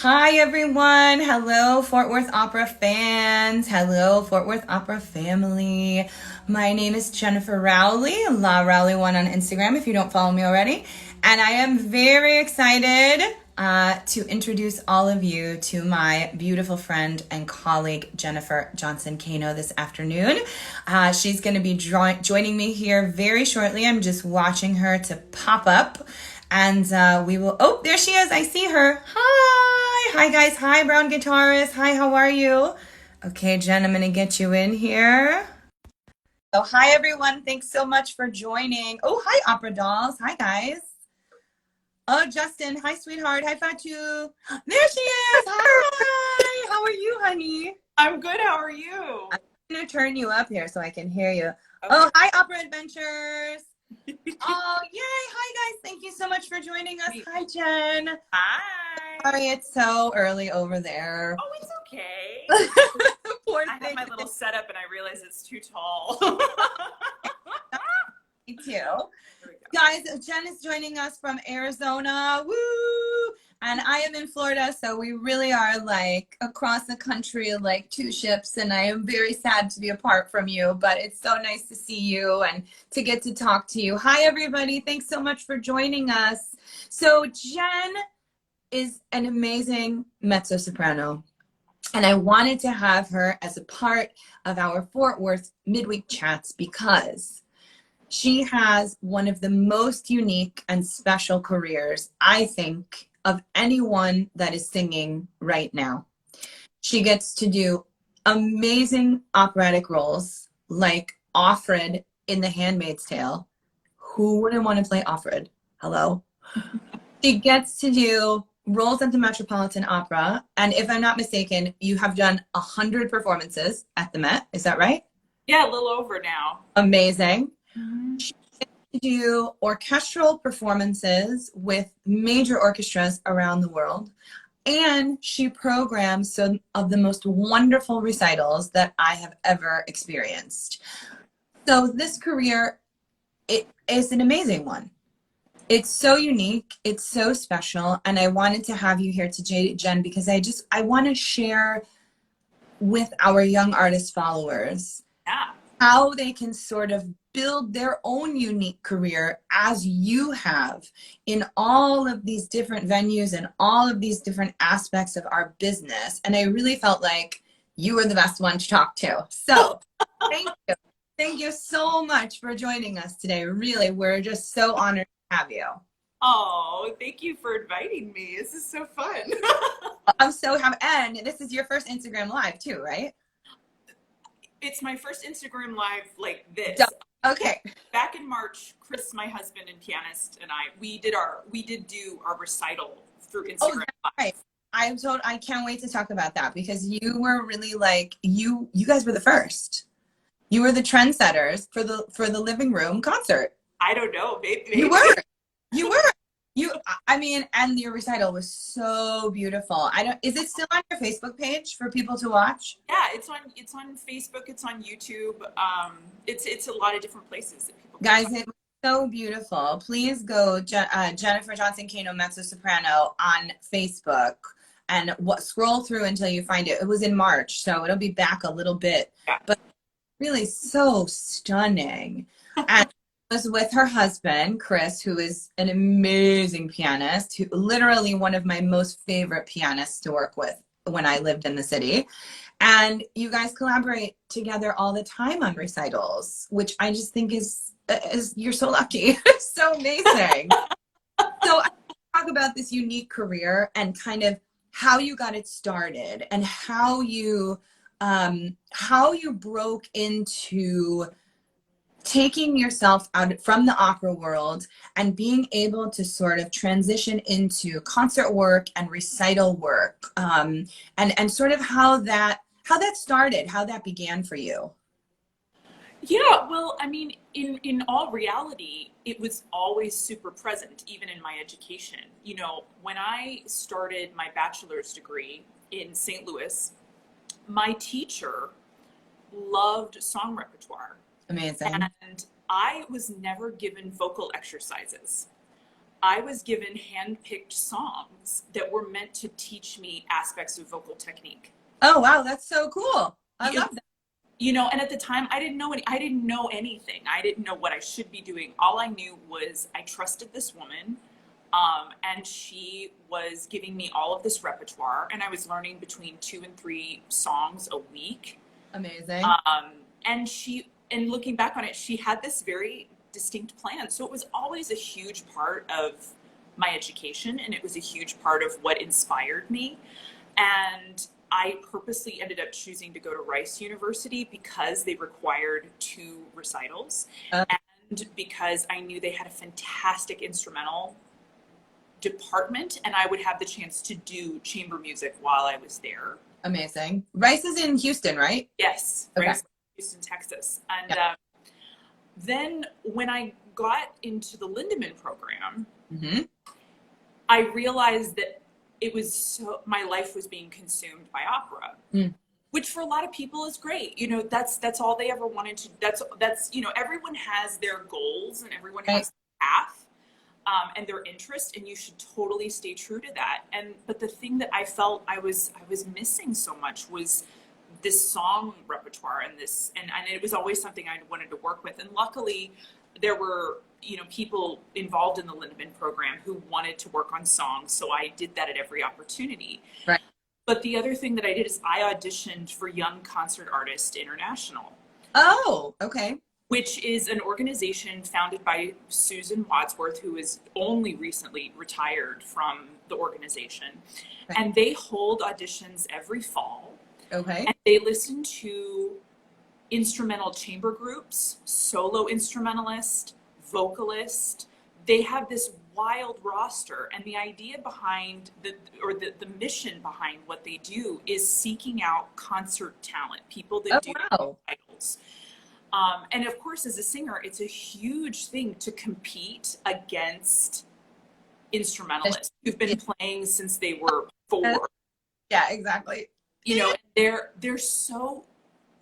Hi, everyone. Hello, Fort Worth Opera fans. Hello, Fort Worth Opera family. My name is Jennifer Rowley, La Rowley1 on Instagram if you don't follow me already. And I am very excited to introduce all of you to my beautiful friend and colleague, Jennifer Johnson Cano, this afternoon. She's going to be joining me here very shortly. I'm just watching her to pop up. And we will, oh, there she is. I see her. Hi. Hi, guys. Hi, Brown Guitarist. Hi, how are you? Okay, Jen, I'm going to get you in here. So, hi, everyone. Thanks so much for joining. Oh, hi, Opera Dolls. Hi, guys. Oh, Justin. Hi, sweetheart. Hi, Fatu. There she is. Hi. How are you, honey? I'm good. How are you? I'm going to turn you up here so I can hear you. Okay. Oh, hi, Opera Adventures. Oh, yay. Hi, guys. Thank you so much for joining us. Hi, Jen. Hi. Sorry, it's so early over there. Oh, it's okay. Poor I thing. have my little setup and I realize it's too tall. Me too. Guys, Jen is joining us from Arizona. Woo! And I am in Florida, so we really are like across the country like two ships, and I am very sad to be apart from you, but it's so nice to see you and to get to talk to you. Hi, everybody. Thanks so much for joining us. So Jen is an amazing mezzo-soprano, and I wanted to have her as a part of our Fort Worth midweek chats because she has one of the most unique and special careers, I think, of anyone that is singing right now. She gets to do amazing operatic roles like Offred in The Handmaid's Tale. Who wouldn't want to play Offred? Hello? She gets to do roles at the Metropolitan Opera. And if I'm not mistaken, you have done 100 performances at the Met. Is that right? Yeah, a little over now. Amazing. She gets to do orchestral performances with major orchestras around the world. And she programs some of the most wonderful recitals that I have ever experienced. So this career, it is an amazing one. It's so unique, it's so special, and I wanted to have you here today, Jen, because I want to share with our young artist followers Yeah. how they can sort of build their own unique career as you have in all of these different venues and all of these different aspects of our business. And I really felt like you were the best one to talk to. So thank you. Thank you so much for joining us today. Really, we're just so honored to have you. Oh, thank you for inviting me. This is so fun. I'm so happy. And this is your first Instagram Live too, right? It's my first Instagram live like this. Okay. Back in March, Chris, my husband and pianist, and we did do our recital through Instagram. Oh, right. I can't wait to talk about that because you were really like you guys were the first. You were the trendsetters for the living room concert. I don't know, maybe. You were. You were. I mean, and your recital was so beautiful. Is it still on your Facebook page for people to watch? Yeah, it's on Facebook, it's on YouTube. It's a lot of different places that people Guys, it was so beautiful. Please go Jennifer Johnson Cano Mezzo Soprano on Facebook and scroll through until you find it. It was in March, so it'll be back a little bit. Yeah. But really so stunning. And was with her husband, Chris, who is an amazing pianist, who literally one of my most favorite pianists to work with when I lived in the city. And you guys collaborate together all the time on recitals, which I just think is you're so lucky. So amazing. So I talk about this unique career and kind of how you got it started and how you broke into taking yourself out from the opera world and being able to sort of transition into concert work and recital work, and sort of how that started, how that began for you. Yeah, well, I mean, in all reality, it was always super present, even in my education. You know, when I started my bachelor's degree in St. Louis, my teacher loved song repertoire. Amazing. And I was never given vocal exercises. I was given hand-picked songs that were meant to teach me aspects of vocal technique. Oh, wow. That's so cool. I love that. You know, and at the time I didn't know anything. I didn't know what I should be doing. All I knew was I trusted this woman, and she was giving me all of this repertoire, and I was learning between 2 and 3 songs a week. Amazing. And looking back on it, she had this very distinct plan. So it was always a huge part of my education, and it was a huge part of what inspired me. And I purposely ended up choosing to go to Rice University because they required 2 recitals, and because I knew they had a fantastic instrumental department, and I would have the chance to do chamber music while I was there. Amazing. Rice is in Houston, right? Yes, okay. Rice, Houston, Texas. And then when I got into the Lindemann program, I realized that it was my life was being consumed by opera, which for a lot of people is great. You know, that's all they ever wanted to, that's, you know, everyone has their goals and everyone has their path, and their interest, and you should totally stay true to that. But the thing that I felt I was missing so much was this song repertoire and it was always something I wanted to work with. And luckily there were, you know, people involved in the Lindemann program who wanted to work on songs. So I did that at every opportunity. Right. But the other thing that I did is I auditioned for Young Concert Artist International. Oh, okay. Which is an organization founded by Susan Wadsworth, who is only recently retired from the organization. Right. And they hold auditions every fall. Okay. And they listen to instrumental chamber groups, solo instrumentalist, vocalist. They have this wild roster, and the idea behind the mission behind what they do is seeking out concert talent, people that do recitals. And of course, as a singer, it's a huge thing to compete against instrumentalists who've been playing since they were 4. Yeah, exactly. You know, they're so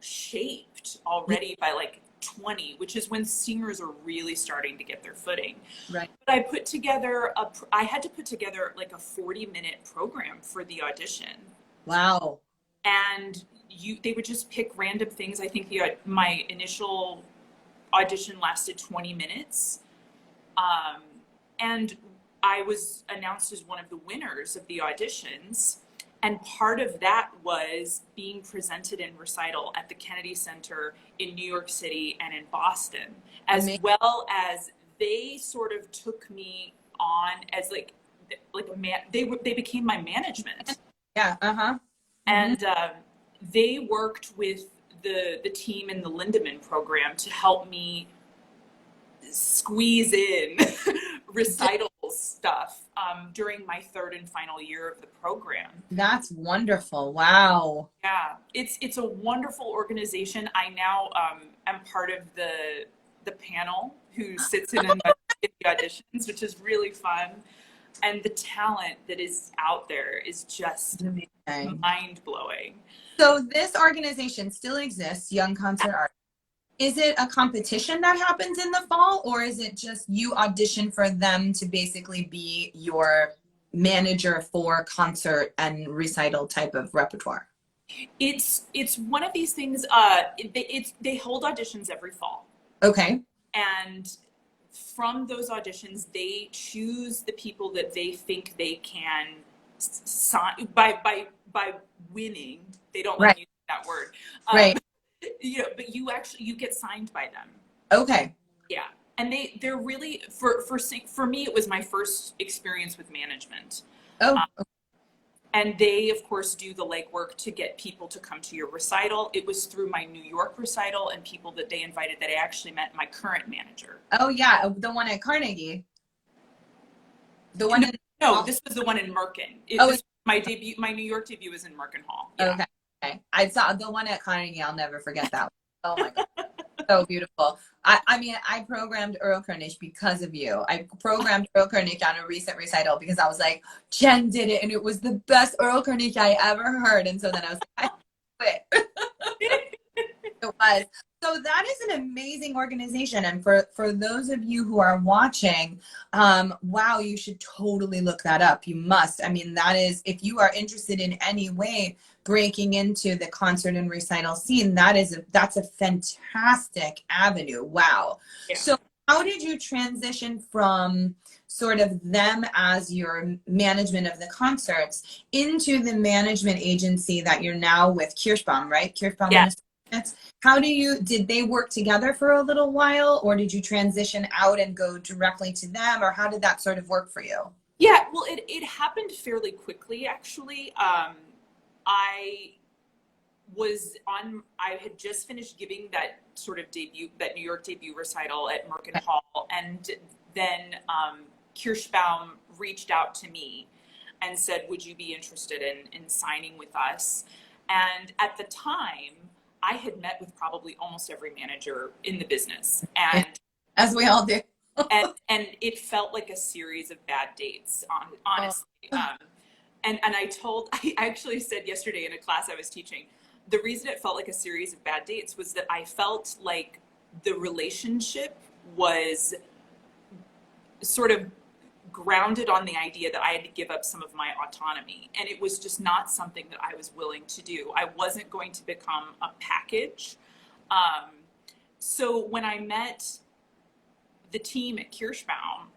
shaped already by like 20, which is when singers are really starting to get their footing. Right. But I had to put together like a 40-minute program for the audition. Wow. And they would just pick random things. I think my initial audition lasted 20 minutes. And I was announced as one of the winners of the auditions. And part of that was being presented in recital at the Kennedy Center in New York City and in Boston, as well as they sort of took me on as like a man. They became my management. Yeah. And they worked with the team in the Lindemann program to help me squeeze in recital stuff during my 3rd and final year of the program. That's wonderful. Wow. Yeah, it's a wonderful organization. I now am part of the panel who sits in the auditions, which is really fun. And the talent that is out there is just mind-blowing. So this organization still exists, Young Concert Art. Is it a competition that happens in the fall, or is it just you audition for them to basically be your manager for concert and recital type of repertoire? It's one of these things. They hold auditions every fall. Okay. And from those auditions, they choose the people that they think they can sign by winning. They don't like using that word. Right. You know, but you get signed by them. Okay. Yeah. And they're really, for me, it was my first experience with management. Oh. And they, of course, do the legwork to get people to come to your recital. It was through my New York recital and people that they invited that I actually met my current manager. Oh, yeah. The one at Carnegie. The one No, this was the one in Merkin. My New York debut was in Merkin Hall. Yeah. Okay. I saw the one at Carnegie. I'll never forget that one. Oh my God. So beautiful. I mean, I programmed Earl Kernish because of you. I programmed Earl Kernish on a recent recital because I was like, Jen did it and it was the best Earl Kernish I ever heard. And so then I was like, I quit. It was. So that is an amazing organization. And for those of you who are watching, wow, you should totally look that up. You must. I mean, that is, if you are interested in any way breaking into the concert and recital scene, that's a fantastic avenue. Wow. Yeah. So how did you transition from sort of them as your management of the concerts into the management agency that you're now with, Kirschbaum, right? Kirschbaum Yeah. and Associates. Did they work together for a little while, or did you transition out and go directly to them, or how did that sort of work for you? Yeah, well, it happened fairly quickly, actually. I had just finished giving that sort of debut, that New York debut recital at Merkin Hall, and then Kirschbaum reached out to me and said, would you be interested in signing with us? And at the time, I had met with probably almost every manager in the business. And as we all do. and it felt like a series of bad dates, honestly. And I actually said yesterday in a class I was teaching, the reason it felt like a series of bad dates was that I felt like the relationship was sort of grounded on the idea that I had to give up some of my autonomy. And it was just not something that I was willing to do. I wasn't going to become a package. So when I met the team at Kirschbaum,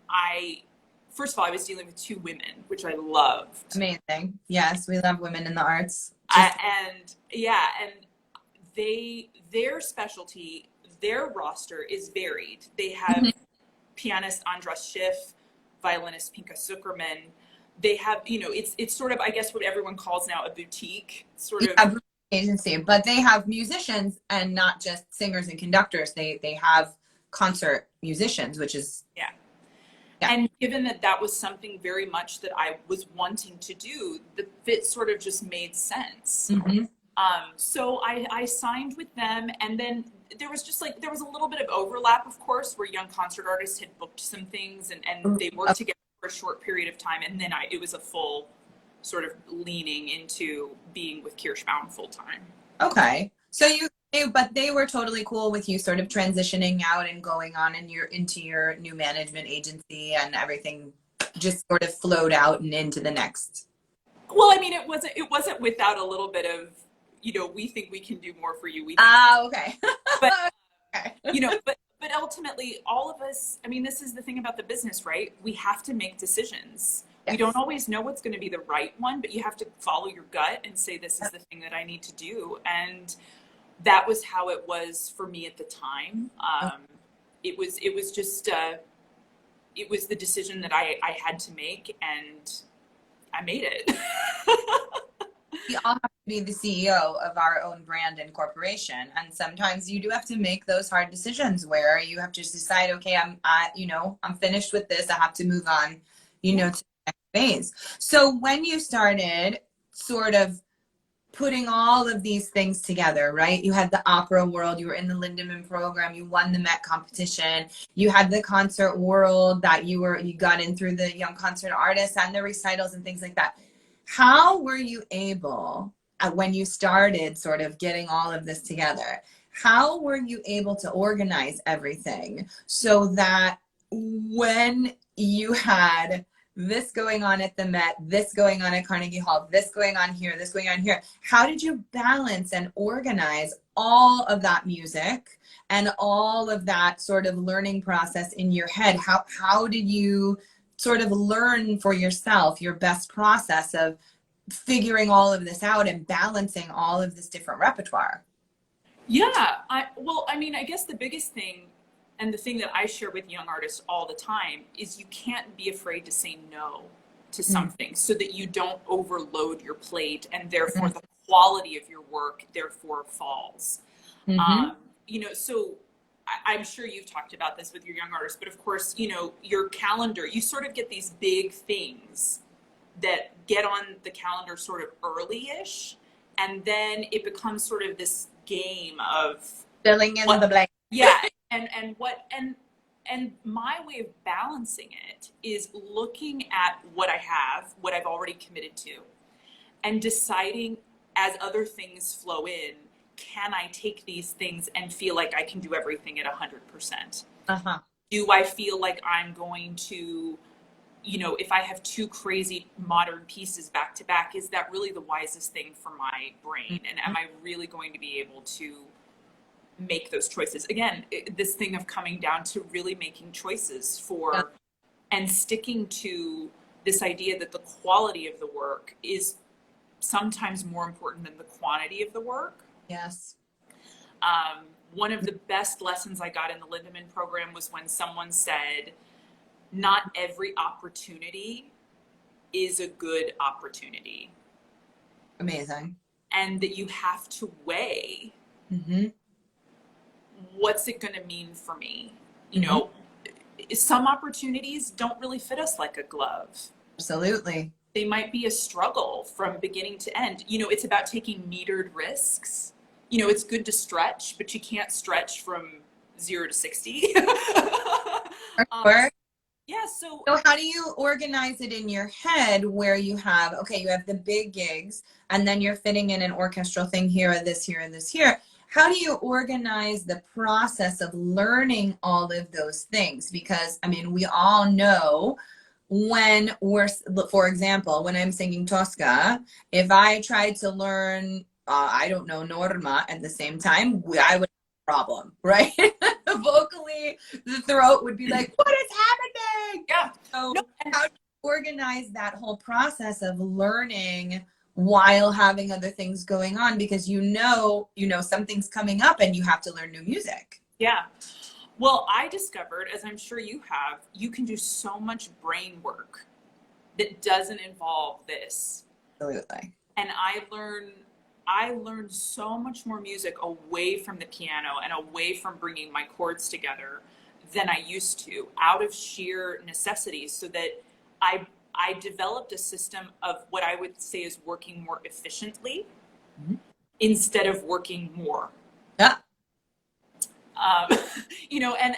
first of all, I was dealing with two women, which I loved. Amazing. Yes, we love women in the arts. And their specialty, their roster is varied. They have pianist Andras Schiff, violinist Pinka Zuckerman. They have, it's sort of, I guess, what everyone calls now a boutique sort of agency, but they have musicians and not just singers and conductors. They have concert musicians, which is yeah. And given that was something very much that I was wanting to do, the fit sort of just made sense. So I signed with them, and then there was a little bit of overlap, of course, where young concert artists had booked some things and they worked together for a short period of time, and then it was a full sort of leaning into being with Kirschbaum full time. Okay. So but they were totally cool with you sort of transitioning out and going on into your new management agency, and everything just sort of flowed out and into the next. Well, I mean, it wasn't without a little bit of, we think we can do more for you. Okay. But, okay. but ultimately all of us, I mean, this is the thing about the business, right? We have to make decisions. Yes. We don't always know what's going to be the right one, but you have to follow your gut and say, this is the thing that I need to do. And that was how it was for me at the time. It was just, it was the decision that I had to make, and I made it. We all have to be the CEO of our own brand and corporation. And sometimes you do have to make those hard decisions where you have to decide, okay, I'm finished with this. I have to move on, to the next phase. So when you started sort of putting all of these things together, right? You had the opera world, you were in the Lindemann program, you won the Met competition, you had the concert world that you got in through the Young Concert Artists and the recitals and things like that. How were you able, when you started sort of getting all of this together, how were you able to organize everything so that when you had this going on at the Met, this going on at Carnegie Hall, this going on here, this going on here, how did you balance and organize all of that music and all of that sort of learning process in your head? How did you sort of learn for yourself your best process of figuring all of this out and balancing all of this different repertoire? Yeah, I guess the biggest thing, and the thing that I share with young artists all the time, is you can't be afraid to say no to something so that you don't overload your plate, and therefore the quality of your work therefore falls. So I'm sure you've talked about this with your young artists, but of course, your calendar, you sort of get these big things that get on the calendar sort of early-ish, and then it becomes sort of this game of filling in the blank. Yeah. And my way of balancing it is looking at what I have, what I've already committed to, and deciding as other things flow in, can I take these things and feel like I can do everything at 100%? Uh-huh. Do I feel like I'm going to, if I have two crazy modern pieces back to back, is that really the wisest thing for my brain? And am I really going to be able to make those choices? Again, this thing of coming down to really making choices and sticking to this idea that the quality of the work is sometimes more important than the quantity of the work. Yes. One of the best lessons I got in the Lindemann program was when someone said, not every opportunity is a good opportunity. Amazing. And that you have to weigh, what's it going to mean for me? Some opportunities don't really fit us like a glove. Absolutely. They might be a struggle from beginning to end. It's about taking metered risks. It's good to stretch, but you can't stretch from 0 to 60. Sure. Yeah. So how do you organize it in your head where you have the big gigs and then you're fitting in an orchestral thing here and this here and this here. How do you organize the process of learning all of those things? Because, we all know when for example, when I'm singing Tosca, if I tried to learn, I don't know, Norma at the same time, I would have a problem, right? Vocally, the throat would be like, what is happening? Yeah. So how do you organize that whole process of learning while having other things going on? Because something's coming up and you have to learn new music. Yeah. Well, I discovered, as I'm sure you have, you can do so much brain work that doesn't involve this. Absolutely. And I learned so much more music away from the piano and away from bringing my chords together than I used to, out of sheer necessity, so that I developed a system of what I would say is working more efficiently instead of working more. Yeah.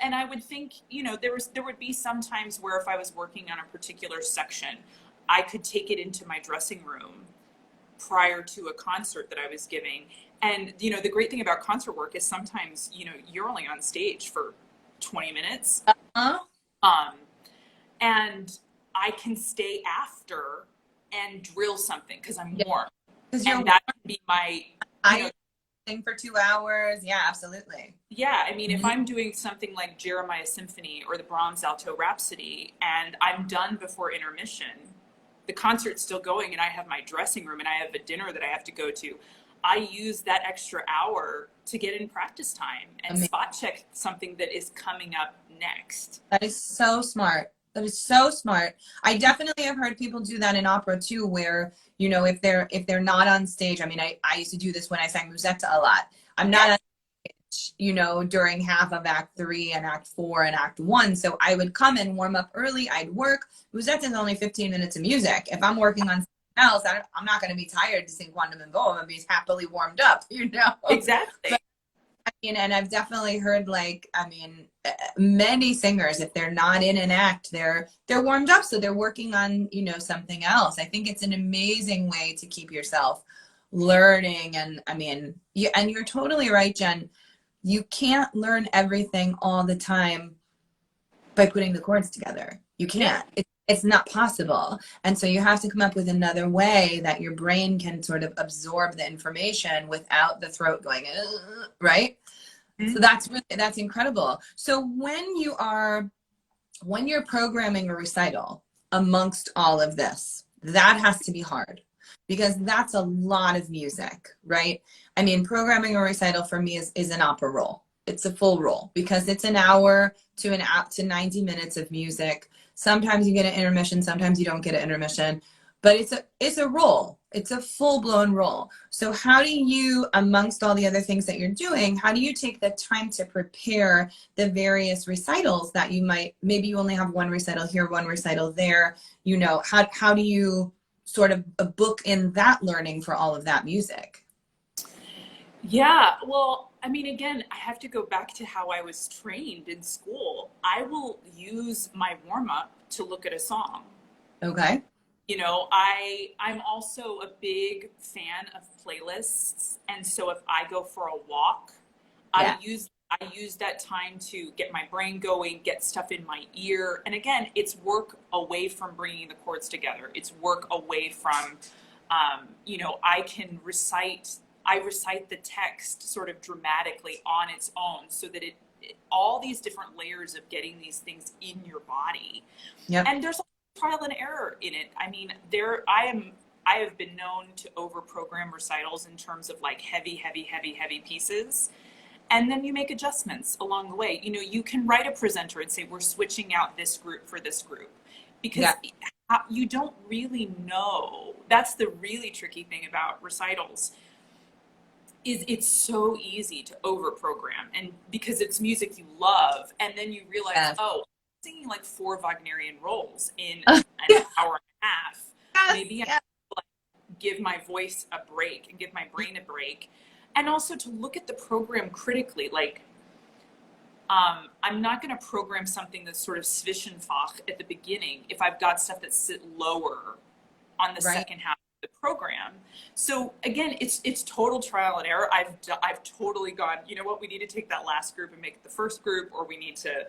And I would think, there would be some times where if I was working on a particular section, I could take it into my dressing room prior to a concert that I was giving. And, the great thing about concert work is sometimes, you're only on stage for 20 minutes. And I can stay after and drill something because I'm warm. And that would be my, thing for 2 hours. Yeah, absolutely. Yeah. If I'm doing something like Jeremiah Symphony or the Brahms Alto Rhapsody and I'm done before intermission, the concert's still going and I have my dressing room and I have a dinner that I have to go to, I use that extra hour to get in practice time and spot check something that is coming up next. That is so smart. That is so smart. I definitely have heard people do that in opera too, where, if they're not on stage, I used to do this when I sang Musetta a lot. I'm not on stage, during half of Act 3 and Act 4 and Act 1. So I would come and warm up early. I'd work. Musetta is only 15 minutes of music. If I'm working on something else, I'm not going to be tired to sing Quantum and Go. I'm going to be happily warmed up, Exactly. But, and I've definitely heard many singers, if they're not in an act, they're warmed up. So they're working on, something else. I think it's an amazing way to keep yourself learning. And and you're totally right, Jen. You can't learn everything all the time by putting the chords together. You can't. It's not possible. And so you have to come up with another way that your brain can sort of absorb the information without the throat going, right? So that's incredible. So when you're programming a recital amongst all of this, that has to be hard because that's a lot of music, right? Programming a recital for me is an opera roll. It's a full roll because it's an hour to 90 minutes of music. Sometimes you get an intermission, sometimes you don't get an intermission, but it's a roll. It's a full-blown roll. So how do you, amongst all the other things that you're doing, how do you take the time to prepare the various recitals that maybe you only have one recital here, one recital there, how do you sort of book in that learning for all of that music? Yeah, well, again, I have to go back to how I was trained in school. I will use my warm-up to look at a song. Okay. You know, I'm also a big fan of playlists. And so if I go for a walk, Yeah. I use that time to get my brain going, get stuff in my ear. And again, it's work away from bringing the chords together. It's work away from, you know, I recite the text sort of dramatically on its own so that all these different layers of getting these things in your body. Yep. And there's trial and error in it. I mean, I have been known to overprogram recitals in terms of like heavy pieces. And then you make adjustments along the way. You know, you can write a presenter and say, we're switching out this group for this group, because you don't really know. That's the really tricky thing about recitals, is it's so easy to overprogram, and because it's music you love, and then you realize, oh, I'm singing like 4 Wagnerian roles in an hour and a half. Maybe I have to like give my voice a break and give my brain a break. And also to look at the program critically, like, I'm not going to program something that's sort of Zwischenfach at the beginning if I've got stuff that sit lower on the second half of the program. So again, it's total trial and error. I've totally gone, you know what, we need to take that last group and make it the first group, or we need to,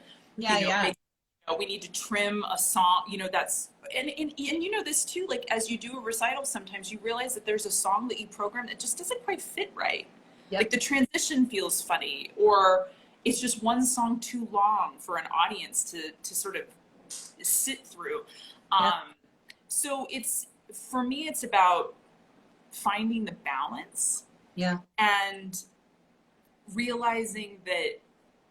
we need to trim a song, you know, that's, and you know this too, like as you do a recital, sometimes you realize that there's a song that you program that just doesn't quite fit right. Yep. Like the transition feels funny, or it's just one song too long for an audience to sort of sit through. So for me, it's about finding the balance. Yeah. And realizing that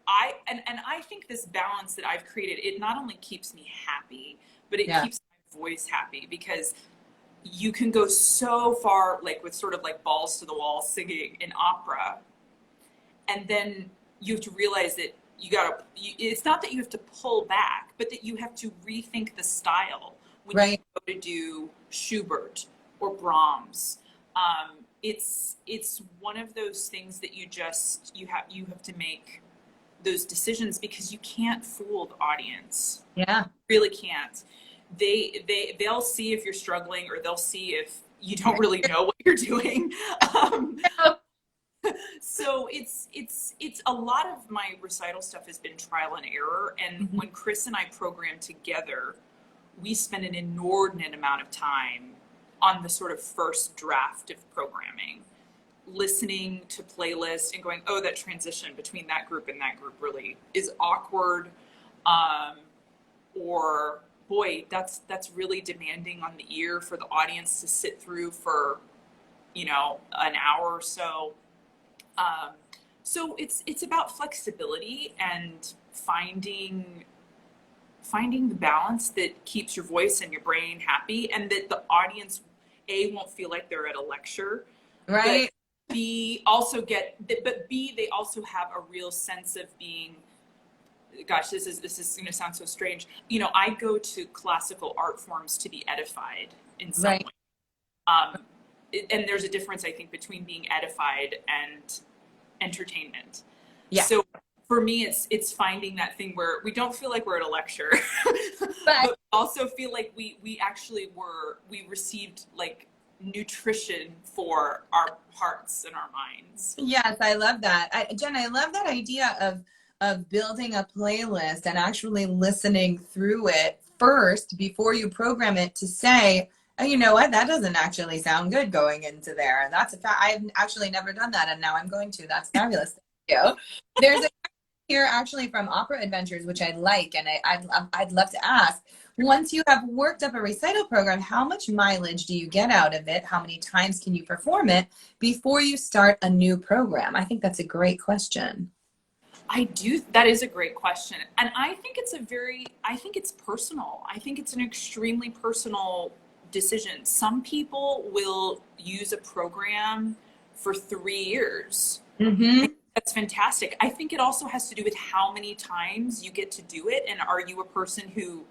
I think this balance that I've created, it not only keeps me happy, but it keeps my voice happy, because you can go so far, like with sort of like balls to the wall singing in opera, and then you have to realize that it's not that you have to pull back, but that you have to rethink the style when you go to do Schubert or Brahms. It's one of those things that you have to make those decisions, because you can't fool the audience. Yeah, you really can't. They'll see if you're struggling, or they'll see if you don't really know what you're doing. So it's a lot of my recital stuff has been trial and error. And when Chris and I program together, we spend an inordinate amount of time on the sort of first draft of programming, listening to playlists and going, oh, that transition between that group and that group really is awkward. Or boy, that's really demanding on the ear for the audience to sit through for, you know, an hour or so. So it's about flexibility and finding the balance that keeps your voice and your brain happy, and that the audience, A, won't feel like they're at a lecture, right? But B, they also have a real sense of being, gosh, this is going to sound so strange. You know, I go to classical art forms to be edified in some way. And there's a difference, I think, between being edified and entertainment. Yeah. So for me, it's finding that thing where we don't feel like we're at a lecture, but also feel like we actually we received like nutrition for our hearts and our minds. Yes, I love that. Jen, I love that idea of building a playlist and actually listening through it first before you program it, to say, oh, you know what, that doesn't actually sound good going into there. And that's a fact. I've actually never done that, and now I'm going to. That's fabulous. Thank you. There's a here actually from Opera Adventures, which I like, and I'd love to ask, once you have worked up a recital program, how much mileage do you get out of it? How many times can you perform it before you start a new program? I think that's a great question. That is a great question. And I think it's personal. I think it's an extremely personal decision. Some people will use a program for 3 years. Mm-hmm. That's fantastic. I think it also has to do with how many times you get to do it. And are you a person who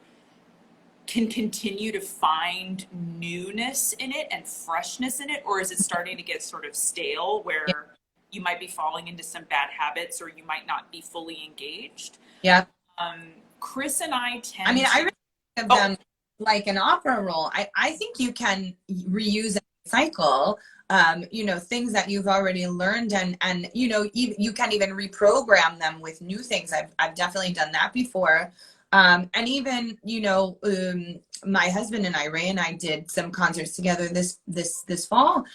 can continue to find newness in it and freshness in it? Or is it starting to get sort of stale, where you might be falling into some bad habits, or you might not be fully engaged? Yeah. Chris and I tend I really have done like an opera role, I think you can reuse and recycle, you know, things that you've already learned, and you know, you can even reprogram them with new things. I've definitely done that before. And even, you know, my husband and I, Ray and I, did some concerts together this fall.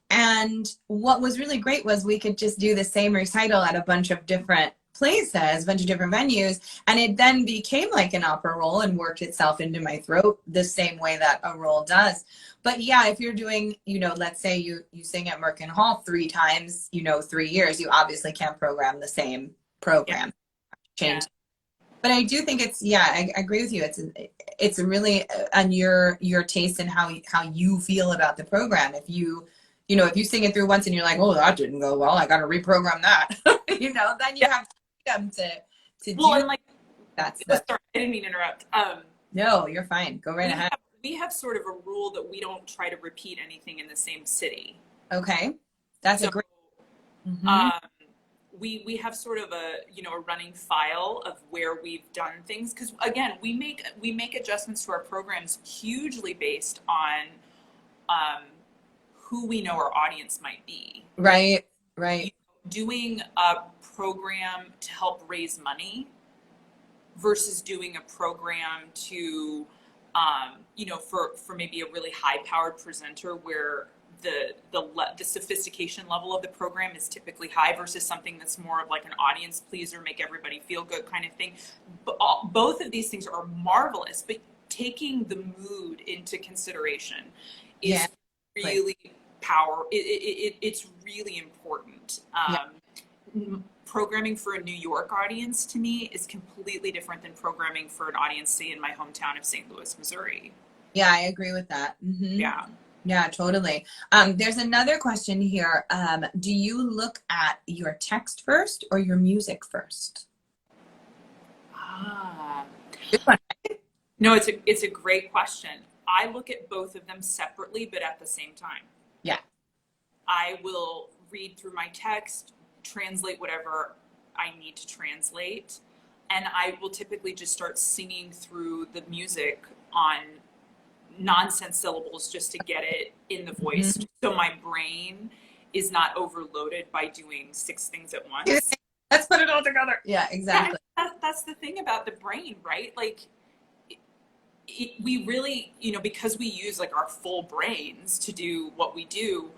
And what was really great was we could just do the same recital at a bunch of different places, a bunch of different venues, and it then became like an opera roll and worked itself into my throat the same way that a roll does. But yeah, if you're doing, you know, let's say you sing at Merkin Hall 3 times, you know, 3 years, you obviously can't program the same program. Change. But I do think it's, yeah, I agree with you. It's really on your taste and how you feel about the program. If you know, if you sing it through once and you're like, oh, that didn't go well, I got to reprogram that, you know, then you have freedom to well, do. And like, that's sorry, I didn't mean to interrupt. No, you're fine. Go right ahead. We have sort of a rule that we don't try to repeat anything in the same city. Okay, that's so, a great. We have sort of a, you know, a running file of where we've done things, because again, we make adjustments to our programs hugely based on who we know our audience might be. Right. Doing a program to help raise money versus doing a program to, you know, for maybe a really high-powered presenter where the sophistication level of the program is typically high versus something that's more of like an audience pleaser, make everybody feel good kind of thing. But both of these things are marvelous, but taking the mood into consideration is really it's really important. Programming for a New York audience to me is completely different than programming for an audience, say, in my hometown of St. Louis, Missouri. Yeah, I agree with that. Yeah, totally. There's another question here. Do you look at your text first or your music first? Good one. No, it's a great question. I look at both of them separately, but at the same time. Yeah. I will read through my text, translate whatever I need to translate, and I will typically just start singing through the music on nonsense syllables just to get it in the voice, so my brain is not overloaded by doing 6 things at once. Let's put it all together. Yeah, exactly. That's the thing about the brain, right? Like, we really, you know, because we use like our full brains to do what we do,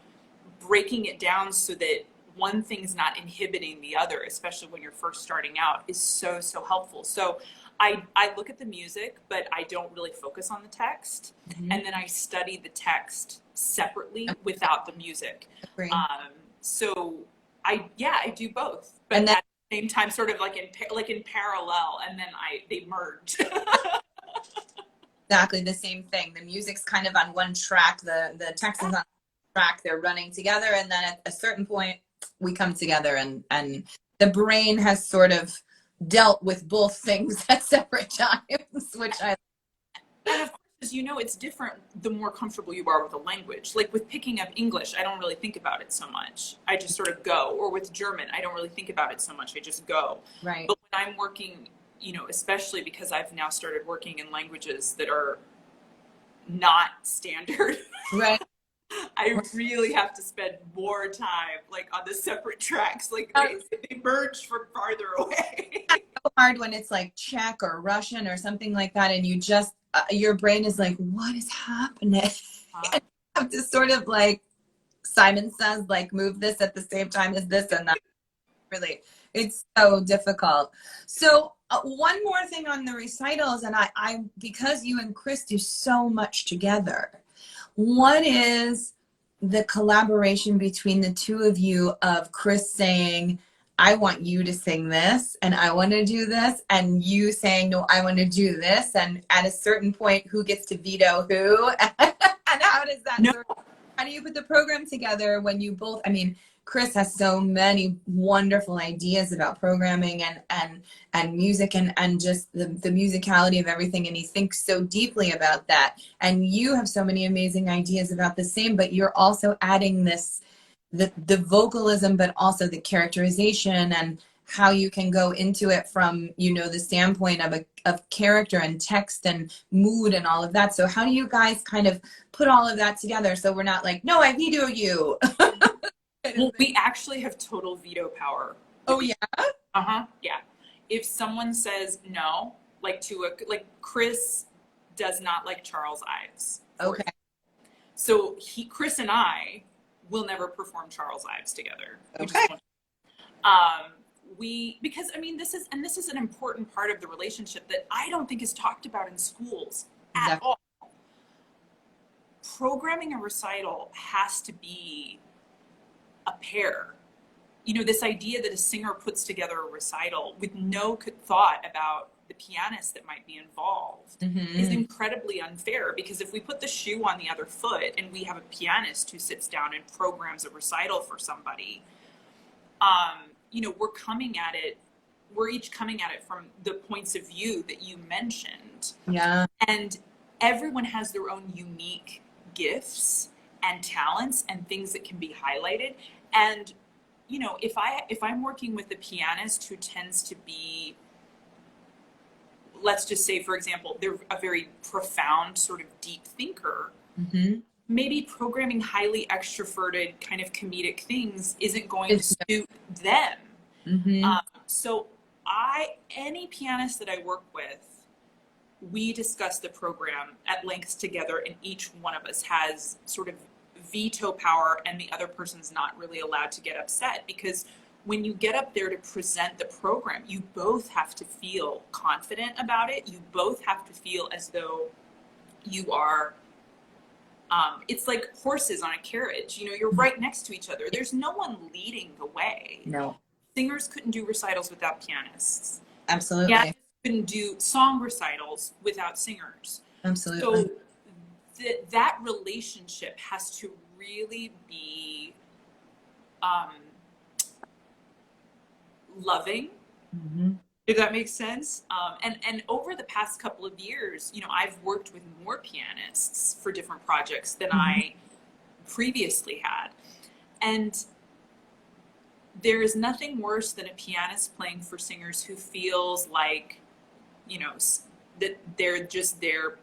breaking it down so that one thing's not inhibiting the other, especially when you're first starting out, is so helpful. So I look at the music, but I don't really focus on the text. And then I study the text separately without the music. So I do both, but at the same time, sort of like in parallel, and then they merge. Exactly the same thing. The music's kind of on one track, the text is on one track, they're running together, and then at a certain point we come together, and the brain has sort of dealt with both things at separate times, which I and of course, as you know, it's different the more comfortable you are with a language. Like with picking up English, I don't really think about it so much. I just sort of go. Or with German, I don't really think about it so much. I just go. Right. But when I'm working, you know, especially because I've now started working in languages that are not standard. Right. I really have to spend more time like on the separate tracks. Like they merge from farther away. It's so hard when it's like Czech or Russian or something like that, and you just your brain is like, what is happening? And you have to sort of, like Simon says, like move this at the same time as this and that. Really, it's so difficult. So one more thing on the recitals, and I because you and Chris do so much together, what is the collaboration between the two of you of Chris saying, I want you to sing this and I want to do this, and you saying, no, I want to do this, and at a certain point, who gets to veto who? And how does that how do you put the program together when you both, I mean, Chris has so many wonderful ideas about programming and music and just the musicality of everything, and he thinks so deeply about that. And you have so many amazing ideas about the same, but you're also adding this the vocalism, but also the characterization. And how you can go into it from, you know, the standpoint of character and text and mood and all of that. So how do you guys kind of put all of that together so we're not like, no, I veto you? Well, we actually have total veto power. Oh, yeah? Yeah. If someone says no, like Chris does not like Charles Ives. Okay. So Chris and I will never perform Charles Ives together. Okay. Because I mean, this is an important part of the relationship that I don't think is talked about in schools at all. Programming a recital has to be a pair. You know, this idea that a singer puts together a recital with no thought about the pianist that might be involved is incredibly unfair, because if we put the shoe on the other foot and we have a pianist who sits down and programs a recital for somebody, you know, we're each coming at it from the points of view that you mentioned. Yeah. And everyone has their own unique gifts and talents and things that can be highlighted. And, you know, if I'm working with a pianist who tends to be, let's just say, for example, they're a very profound sort of deep thinker, maybe programming highly extroverted kind of comedic things isn't going to suit them. So any pianist that I work with, we discuss the program at length together, and each one of us has sort of veto power, and the other person's not really allowed to get upset, because when you get up there to present the program, you both have to feel confident about it. You both have to feel as though you are, it's like horses on a carriage. You know, you're right next to each other. There's no one leading the way. No. Singers couldn't do recitals without pianists. Absolutely. Pianists couldn't do song recitals without singers. Absolutely. So that relationship has to really be loving, if that makes sense. And over the past couple of years, you know, I've worked with more pianists for different projects than I previously had. And there is nothing worse than a pianist playing for singers who feels like, you know, that they're just there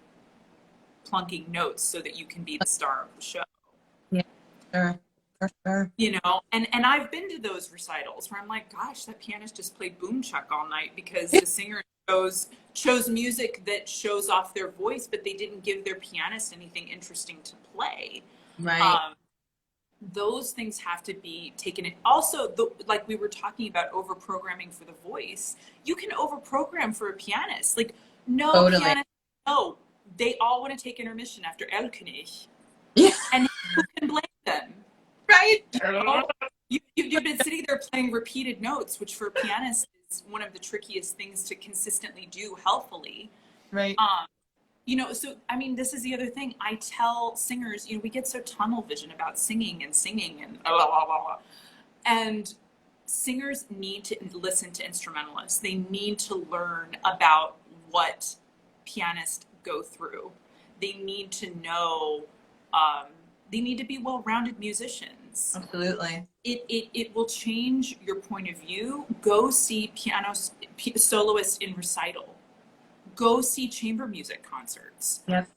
plunking notes so that you can be the star of the show. Yeah, sure. For sure. You know, and I've been to those recitals where I'm like, gosh, that pianist just played boom chuck all night because the singer chose music that shows off their voice, but they didn't give their pianist anything interesting to play. Right. Those things have to be taken in. Also, like we were talking about over programming for the voice, you can over program for a pianist. Like, pianist, they all want to take intermission after El König. Yeah. And who can blame them? Right. You've been sitting there playing repeated notes, which for a pianist is one of the trickiest things to consistently do healthily. Right. You know, so, I mean, this is the other thing. I tell singers, you know, we get so tunnel vision about singing and blah, blah, blah, blah. And singers need to listen to instrumentalists. They need to learn about what pianists go through. They need to know, they need to be well-rounded musicians. Absolutely. It will change your point of view. Go see soloists in recital. Go see chamber music concerts. Yep.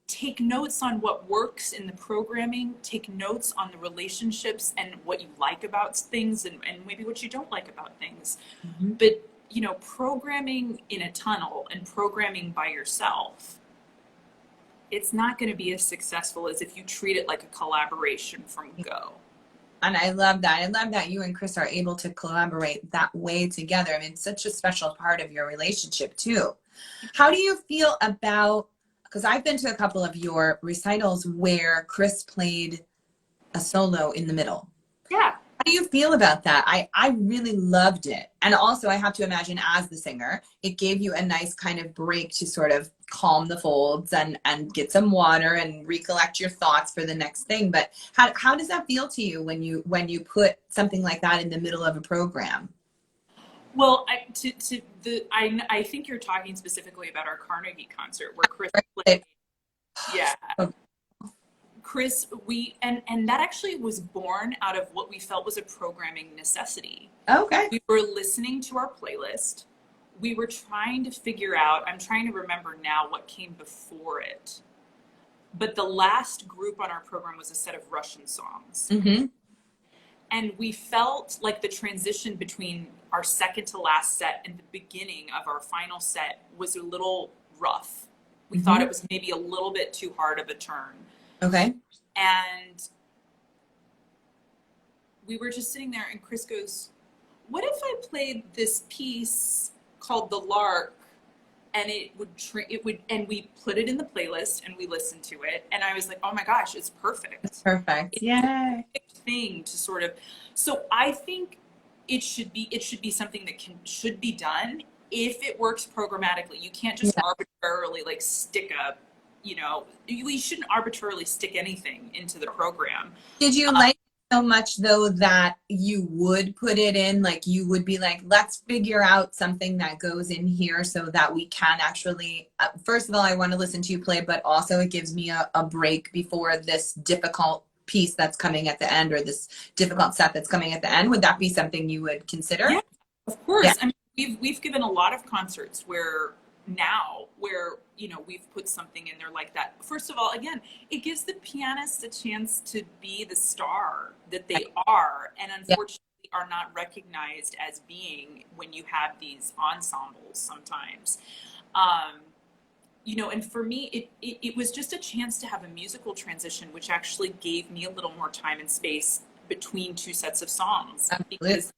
Take notes on what works in the programming. Take notes on the relationships and what you like about things and maybe what you don't like about things. But, you know, programming in a tunnel and programming by yourself, it's not going to be as successful as if you treat it like a collaboration from go. And I love that. I love that you and Chris are able to collaborate that way together. I mean, it's such a special part of your relationship too. How do you feel about, because I've been to a couple of your recitals where Chris played a solo in the middle. Yeah. How do you feel about that? I really loved it. And also I have to imagine as the singer, it gave you a nice kind of break to sort of calm the folds and get some water and recollect your thoughts for the next thing. But how does that feel to you when you put something like that in the middle of a program? Well, I think you're talking specifically about our Carnegie concert where Chris played. Yeah. Chris, and that actually was born out of what we felt was a programming necessity. Okay. We were listening to our playlist. We were trying to figure out, I'm trying to remember now what came before it. But the last group on our program was a set of Russian songs. Mm-hmm. And we felt like the transition between our second to last set and the beginning of our final set was a little rough. We thought it was maybe a little bit too hard of a turn. Okay. And we were just sitting there and Chris goes, what if I played this piece called The Lark and and we put it in the playlist and we listened to it. And I was like, oh my gosh, it's perfect. It's perfect. Yeah. Thing to sort of, so I think it should be something that should be done if it works programmatically. You can't just arbitrarily like stick a, we shouldn't arbitrarily stick anything into the program. Did you like so much though that you would put it in, like you would be like, let's figure out something that goes in here so that we can actually, first of all, I want to listen to you play, but also it gives me a break before this difficult piece that's coming at the end, or this difficult set that's coming at the end? Would that be something you would consider? Yeah, of course. Yeah. I mean, we've given a lot of concerts where we've put something in there like that. First of all, again, it gives the pianists a chance to be the star that they are, and unfortunately are not recognized as being when you have these ensembles sometimes. And for me, it was just a chance to have a musical transition, which actually gave me a little more time and space between two sets of songs. Absolutely. Because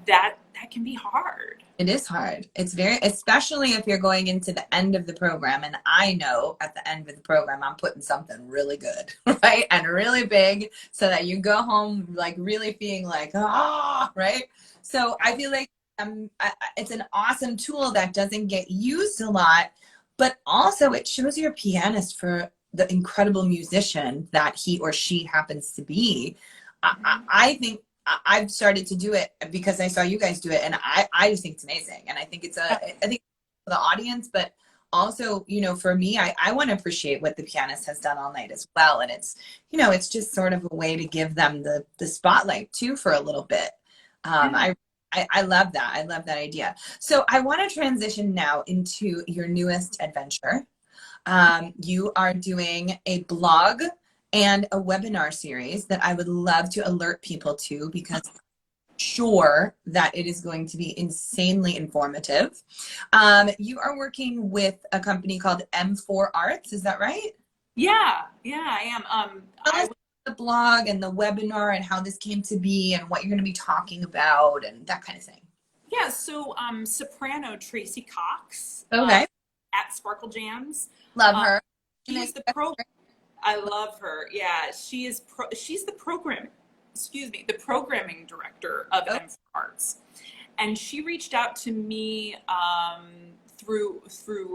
that can be hard. It is hard. It's very, especially if you're going into the end of the program. And I know at the end of the program, I'm putting something really good, right? And really big, so that you go home like really feeling like, right? So I feel like it's an awesome tool that doesn't get used a lot, but also it shows your pianist for the incredible musician that he or she happens to be. I think I've started to do it because I saw you guys do it, and I just think it's amazing. And I think I think for the audience, but also, for me, I want to appreciate what the pianist has done all night as well. And it's, it's just sort of a way to give them the spotlight too for a little bit. I love that. I love that idea. So I want to transition now into your newest adventure. You are doing a blog and a webinar series that I would love to alert people to, because I'm sure that it is going to be insanely informative. You are working with a company called M4 Arts, is that right? Yeah, I am. Tell us the blog and the webinar and how this came to be and what you're going to be talking about and that kind of thing. Yeah, so soprano Tracy Cox. Okay. At Sparkle Jams. Love her. She's the I love her. Yeah, she's the the programming director of M4 Arts. And she reached out to me through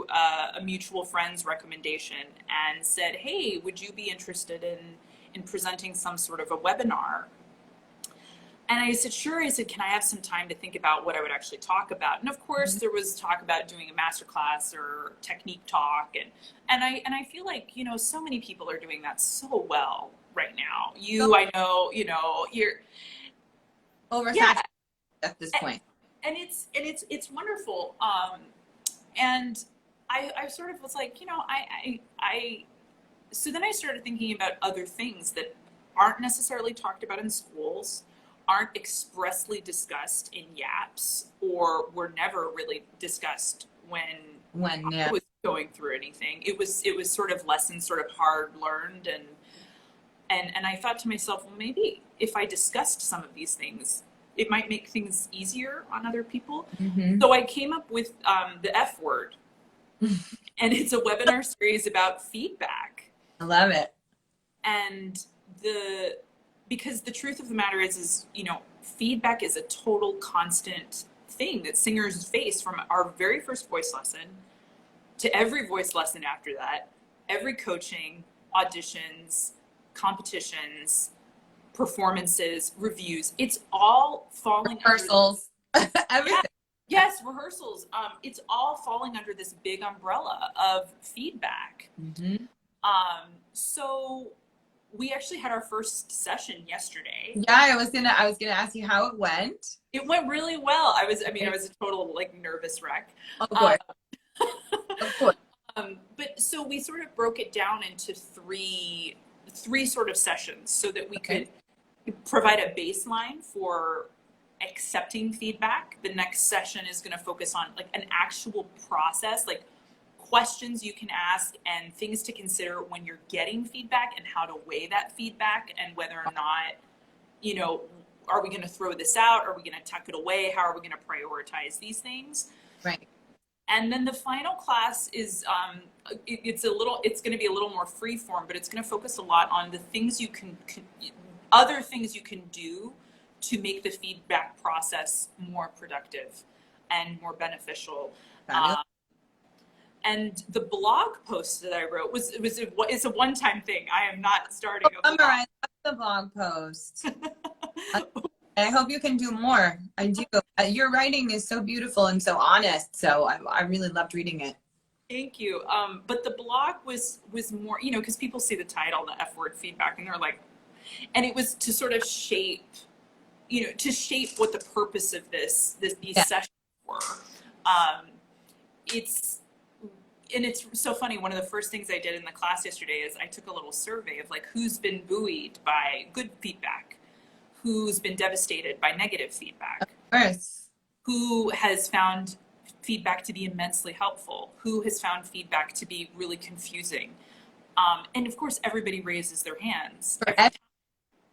a mutual friend's recommendation and said, hey, would you be interested in presenting some sort of a webinar? And I said, sure. I said, can I have some time to think about what I would actually talk about? And of course, there was talk about doing a masterclass or technique talk. And I feel like, so many people are doing that so well right now. I know, you're oversaturated at this point. And it's wonderful. And I sort of was like, so then I started thinking about other things that aren't necessarily talked about in schools, aren't expressly discussed in YAPs, or were never really discussed when I was going through anything. It was sort of lessons, sort of hard learned, and I thought to myself, well, maybe if I discussed some of these things, it might make things easier on other people. Mm-hmm. So I came up with the F word, and it's a webinar series about feedback. I love it. And because the truth of the matter is, feedback is a total constant thing that singers face from our very first voice lesson to every voice lesson after that, every coaching, auditions, competitions, performances, reviews. It's all falling rehearsals, everything. Yes, rehearsals. It's all falling under this big umbrella of feedback. Mm-hmm. So we actually had our first session yesterday. Yeah, I was gonna ask you how it went. It went really well. I was a total like nervous wreck. Of Um, course, of course. but so we sort of broke it down into three sort of sessions so that we could provide a baseline for accepting feedback. The next session is going to focus on like an actual process, like questions you can ask and things to consider when you're getting feedback and how to weigh that feedback and whether or not, you know, are we going to throw this out? Are we going to tuck it away? How are we going to prioritize these things? Right. And then the final class is, it's going to be a little more free form, but it's going to focus a lot on the things you can other things you can do to make the feedback process more productive and more beneficial. And the blog post that I wrote it's a one-time thing. I am not starting a blog. Summarize the blog post. I hope you can do more. I do. Your writing is so beautiful and so honest. So I really loved reading it. Thank you. But the blog was more, you know, because people see the title, the F word feedback, and they're like, and it was to sort of shape, you know, to shape what the purpose of these sessions were. It's so funny. One of the first things I did in the class yesterday is I took a little survey of like who's been buoyed by good feedback, who's been devastated by negative feedback, Of course. who has found feedback to be immensely helpful, who has found feedback to be really confusing. And of course, everybody raises their hands.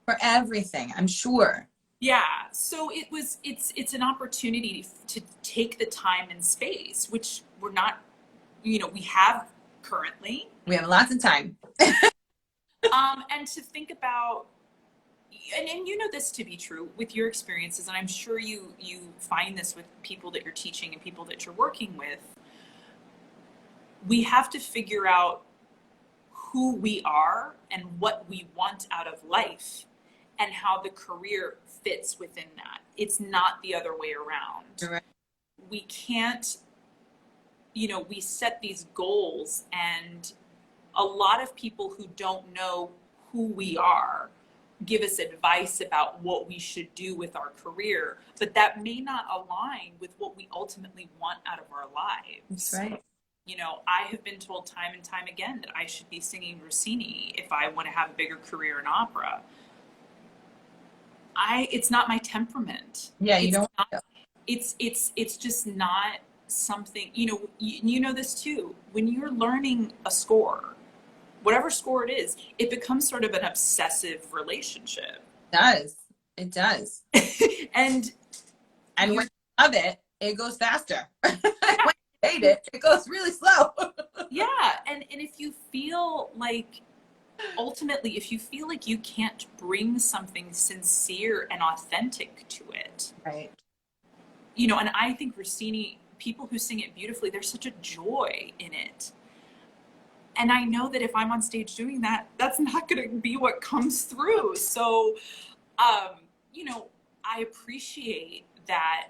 For everything, I'm sure. Yeah, so it's an opportunity to take the time and space, which we're not, you know, we have currently. We have lots of time. And to think about, and you know this to be true with your experiences, and I'm sure you find this with people that you're teaching and people that you're working with. We have to figure out who we are and what we want out of life and how the career fits within that. It's not the other way around. Right. We can't, you know, we set these goals, and a lot of people who don't know who we are give us advice about what we should do with our career, but that may not align with what we ultimately want out of our lives. That's right. You know, I have been told time and time again that I should be singing Rossini if I want to have a bigger career in opera. It's not my temperament. Yeah, you don't. It's just not something, you know, you know this too. When you're learning a score, whatever score it is, it becomes sort of an obsessive relationship. It does. and when you love it, it goes faster. When you hate it, it goes really slow. Yeah, and if you feel like, ultimately, if you feel like you can't bring something sincere and authentic to it, right? You know, and I think Rossini, people who sing it beautifully, there's such a joy in it. And I know that if I'm on stage doing that, that's not going to be what comes through. So, you know, I appreciate that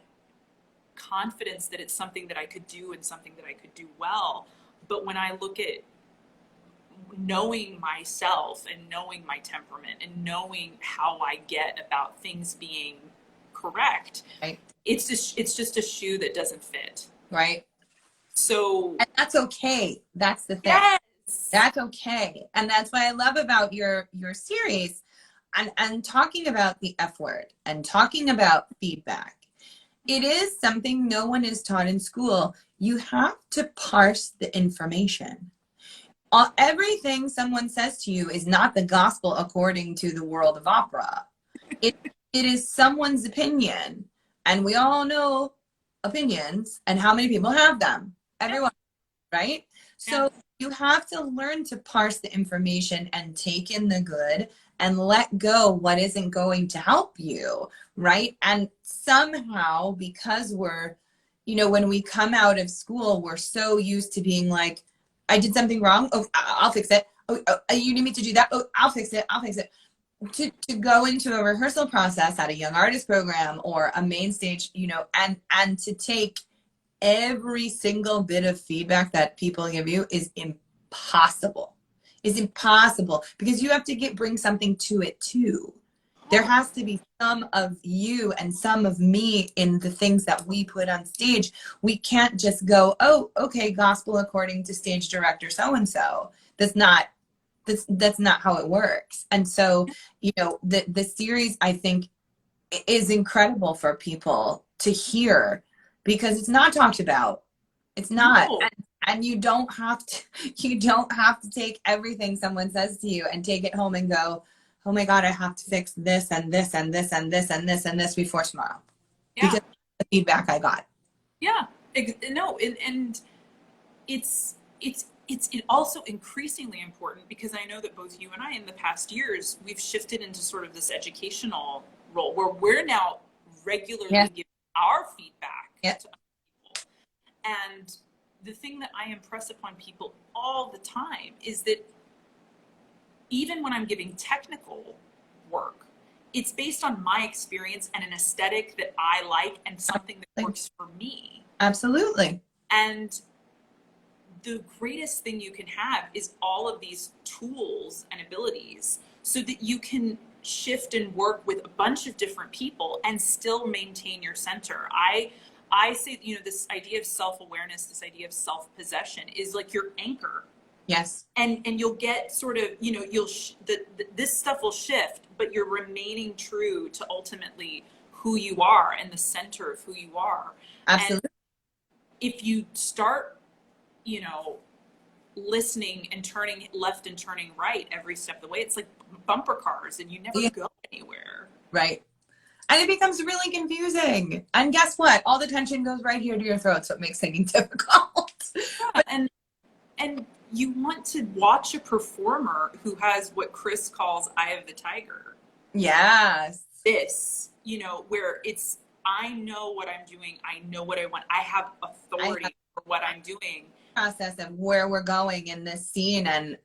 confidence that it's something that I could do and something that I could do well. But when I look at knowing myself and knowing my temperament and knowing how I get about things being correct, right, it's just a shoe that doesn't fit. Right. So, and that's okay. That's the thing. Yes. That's okay. And that's what I love about your series and talking about the F word and talking about feedback. It is something no one is taught in school. You have to parse the information. Everything someone says to you is not the gospel according to the world of opera. It is someone's opinion. And we all know opinions and how many people have them. Everyone, right? So you have to learn to parse the information and take in the good and let go what isn't going to help you, right? And somehow, because we're, you know, when we come out of school, we're so used to being like, I did something wrong. Oh, I'll fix it. Oh, you need me to do that. Oh, I'll fix it. I'll fix it. To go into a rehearsal process at a young artist program or a main stage, you know, and to take every single bit of feedback that people give you is impossible. is impossible because you have to bring something to it too. There has to be some of you and some of me in the things that we put on stage. We can't just go, oh, okay, gospel according to stage director so-and-so. That's not how it works. And so, you know, the series, I think, is incredible for people to hear because it's not talked about. It's not. No. And you don't have to take everything someone says to you and take it home and go, oh my God, I have to fix this and this and this and this and this and this before tomorrow. Yeah. Because the feedback I got. Yeah. No, and it's also increasingly important because I know that both you and I in the past years, we've shifted into sort of this educational role where we're now regularly giving our feedback to other people. And the thing that I impress upon people all the time is that even when I'm giving technical work, it's based on my experience and an aesthetic that I like and something that works for me. Absolutely. And the greatest thing you can have is all of these tools and abilities so that you can shift and work with a bunch of different people and still maintain your center. I say, you know, this idea of self-awareness, this idea of self-possession is like your anchor. Yes. And you'll get sort of, you know, this stuff will shift, but you're remaining true to ultimately who you are and the center of who you are. Absolutely. And if you start, you know, listening and turning left and turning right every step of the way, it's like bumper cars and you never go anywhere. Right. And it becomes really confusing. And guess what? All the tension goes right here to your throat, so it makes singing difficult. Yeah, and you want to watch a performer who has what Chris calls eye of the tiger. Yes. This, you know, where it's, I know what I'm doing. I know what I want. I have authority for what I'm doing. Process of where we're going in this scene and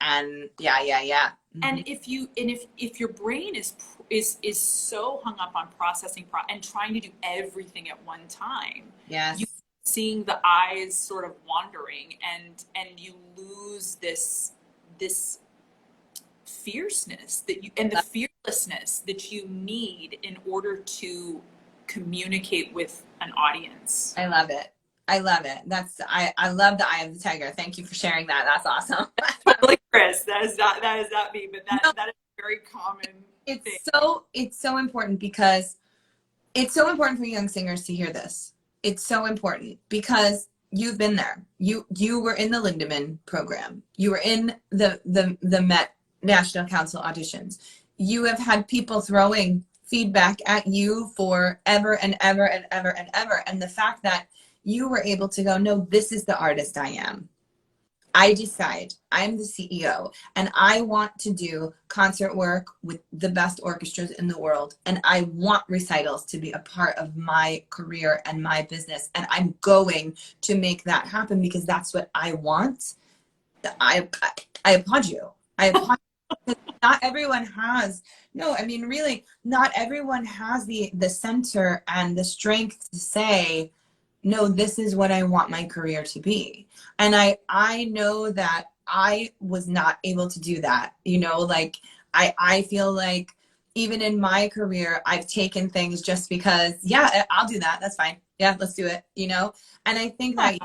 yeah. Mm-hmm. And if your brain is so hung up on processing and trying to do everything at one time, yes, you seeing the eyes sort of wandering and you lose this fierceness that you and the fearlessness that you need in order to communicate with an audience. I love it. I love it. I love the eye of the tiger. Thank you for sharing that. That's awesome. Like Chris, that is not me, but that is a very common thing. It's so important because it's so important for young singers to hear this. It's so important because you've been there. You were in the Lindemann program. You were in the Met National Council auditions. You have had people throwing feedback at you for ever and ever and ever and ever. And the fact that you were able to go, no, this is the artist I am. I decide I'm the CEO and I want to do concert work with the best orchestras in the world. And I want recitals to be a part of my career and my business. And I'm going to make that happen because that's what I want. I applaud you. I applaud you. Not everyone has, no, I mean, really, not everyone has the center and the strength to say, no, this is what I want my career to be. And I know that I was not able to do that. You know, like I feel like even in my career, I've taken things just because, yeah, I'll do that. That's fine. Yeah, let's do it. You know? And I think that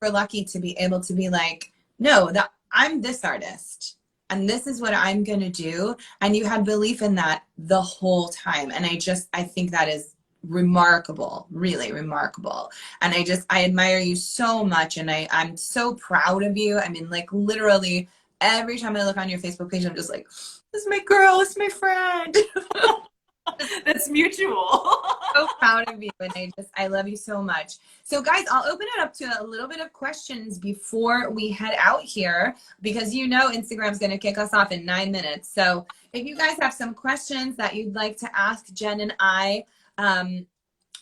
we're lucky to be able to be like, no, that I'm this artist and this is what I'm going to do. And you had belief in that the whole time. And I think that is remarkable, really remarkable. And I admire you so much. And I'm so proud of you. I mean, like literally every time I look on your Facebook page, I'm just like, this is my girl, it's my friend. That's mutual. So proud of you. And I love you so much. So guys, I'll open it up to a little bit of questions before we head out here, because you know Instagram's going to kick us off in 9 minutes. So if you guys have some questions that you'd like to ask Jen and I,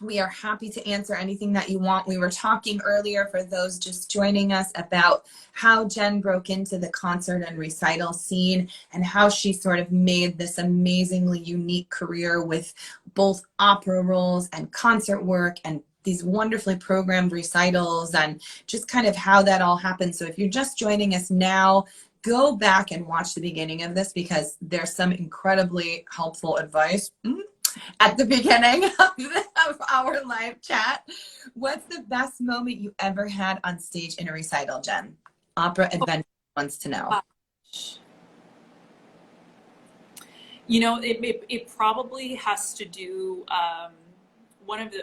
we are happy to answer anything that you want. We were talking earlier, for those just joining us, about how Jen broke into the concert and recital scene and how she sort of made this amazingly unique career with both opera roles and concert work and these wonderfully programmed recitals, and just kind of how that all happened. So if you're just joining us now, go back and watch the beginning of this because there's some incredibly helpful advice at the beginning of our live chat. What's the best moment you ever had on stage in a recital, Jen? Opera Adventure wants to know. You know, it probably has to do, one of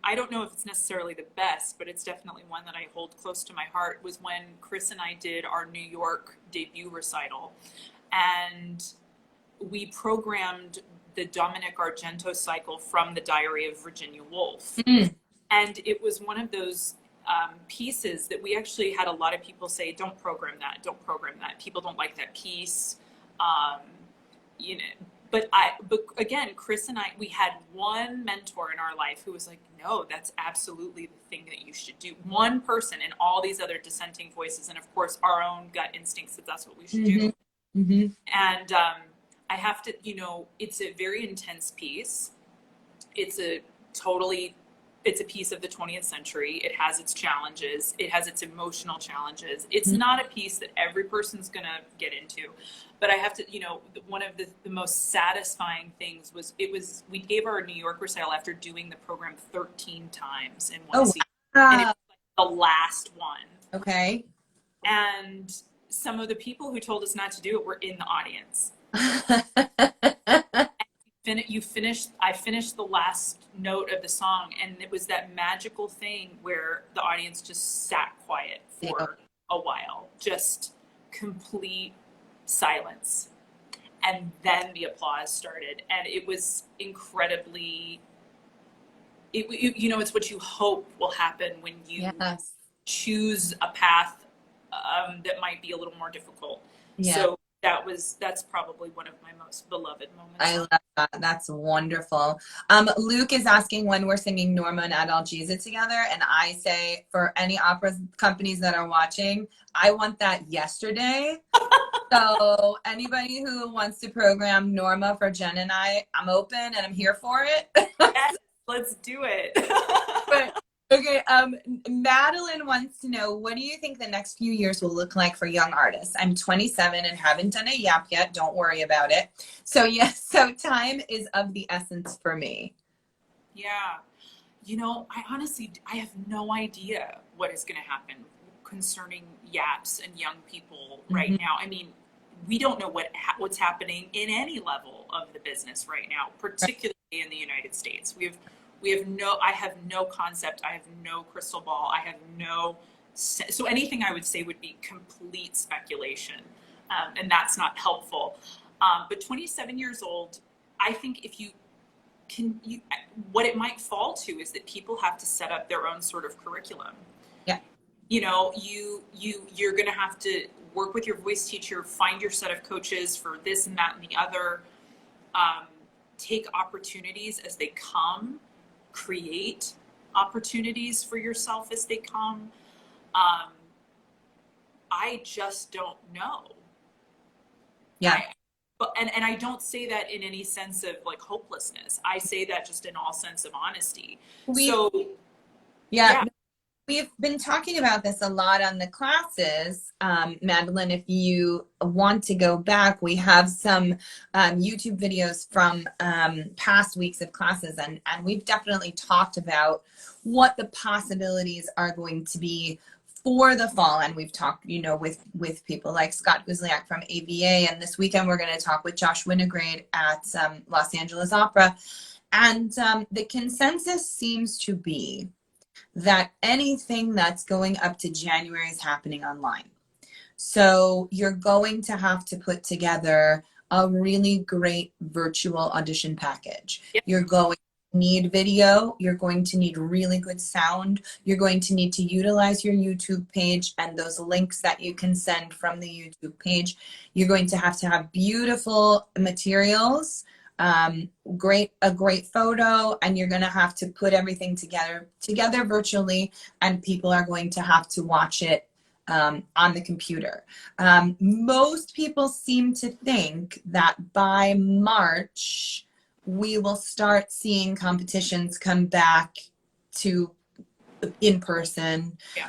I don't know if it's necessarily the best, but it's definitely one that I hold close to my heart, was when Chris and I did our New York debut recital. And we programmed the Dominic Argento cycle from the Diary of Virginia Woolf. And it was one of those pieces that we actually had a lot of people say, don't program that, don't program that. People don't like that piece. You know, but again, Chris and I, we had one mentor in our life who was like, no, that's absolutely the thing that you should do. One person, and all these other dissenting voices, and of course our own gut instincts that that's what we should do. And I have to, you know, it's a very intense piece. It's a piece of the 20th century. It has its challenges. It has its emotional challenges. It's not a piece that every person's going to get into. But I have to, you know, one of the most satisfying things was we gave our New York recital after doing the program 13 times in one season. And it was like the last one. Okay. And some of the people who told us not to do it were in the audience. I finished the last note of the song, and it was that magical thing where the audience just sat quiet for a while, just complete silence. And then the applause started, and it was incredibly, you know, it's what you hope will happen when you choose a path that might be a little more difficult. So that's probably one of my most beloved moments. I love that. That's wonderful. Luke is asking when we're singing Norma and Adalgisa together, and I say, for any opera companies that are watching, I want that yesterday. So anybody who wants to program Norma for Jen and I'm open and I'm here for it. Yes, let's do it. But, okay, Madeline wants to know, what do you think the next few years will look like for young artists? I'm 27 and haven't done a yap yet. Don't worry about it. So so time is of the essence for me. Yeah. You know, I have no idea what is going to happen concerning yaps and young people right now. I mean, we don't know what's happening in any level of the business right now, particularly in the United States. I have no concept. I have no crystal ball. I have so anything I would say would be complete speculation. And that's not helpful. But 27 years old, I think if what it might fall to is that people have to set up their own sort of curriculum. Yeah. You know, you're going to have to work with your voice teacher, find your set of coaches for this and that and the other, take opportunities as they come, create opportunities for yourself as they come. I just don't know. Yeah. And I don't say that in any sense of like hopelessness. I say that just in all sense of honesty. Yeah. We've been talking about this a lot on the classes. Madeline, if you want to go back, we have some YouTube videos from past weeks of classes, and we've definitely talked about what the possibilities are going to be for the fall. And we've talked, you know, with people like Scott Guzliak from AVA, and this weekend we're going to talk with Josh Winograde at Los Angeles Opera. And the consensus seems to be that anything that's going up to January is happening online. So you're going to have to put together a really great virtual audition package. Yep. You're going to need video. You're going to need really good sound. You're going to need to utilize your YouTube page and those links that you can send from the YouTube page. You're going to have beautiful materials, a great photo, and you're going to have to put everything together virtually, and people are going to have to watch it on the computer. Most people seem to think that by March we will start seeing competitions come back to in person. Yeah.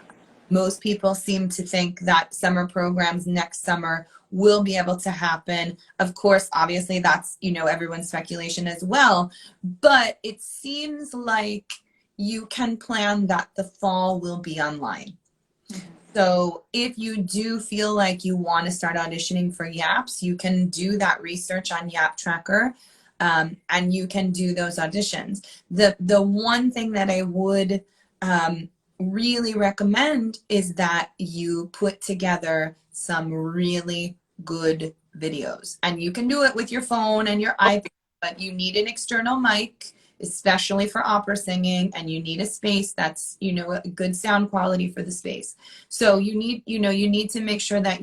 Most people seem to think that summer programs next summer will be able to happen. Of course, obviously that's, you know, everyone's speculation as well, but it seems like you can plan that the fall will be online. So if you do feel like you want to start auditioning for YAPs, you can do that research on YAP Tracker, and you can do those auditions. The one thing that I would really recommend is that you put together some really good videos. And you can do it with your phone and your iPad, but you need an external mic, especially for opera singing, and you need a space that's, you know, a good sound quality for the space. So you need, you know, you need to make sure that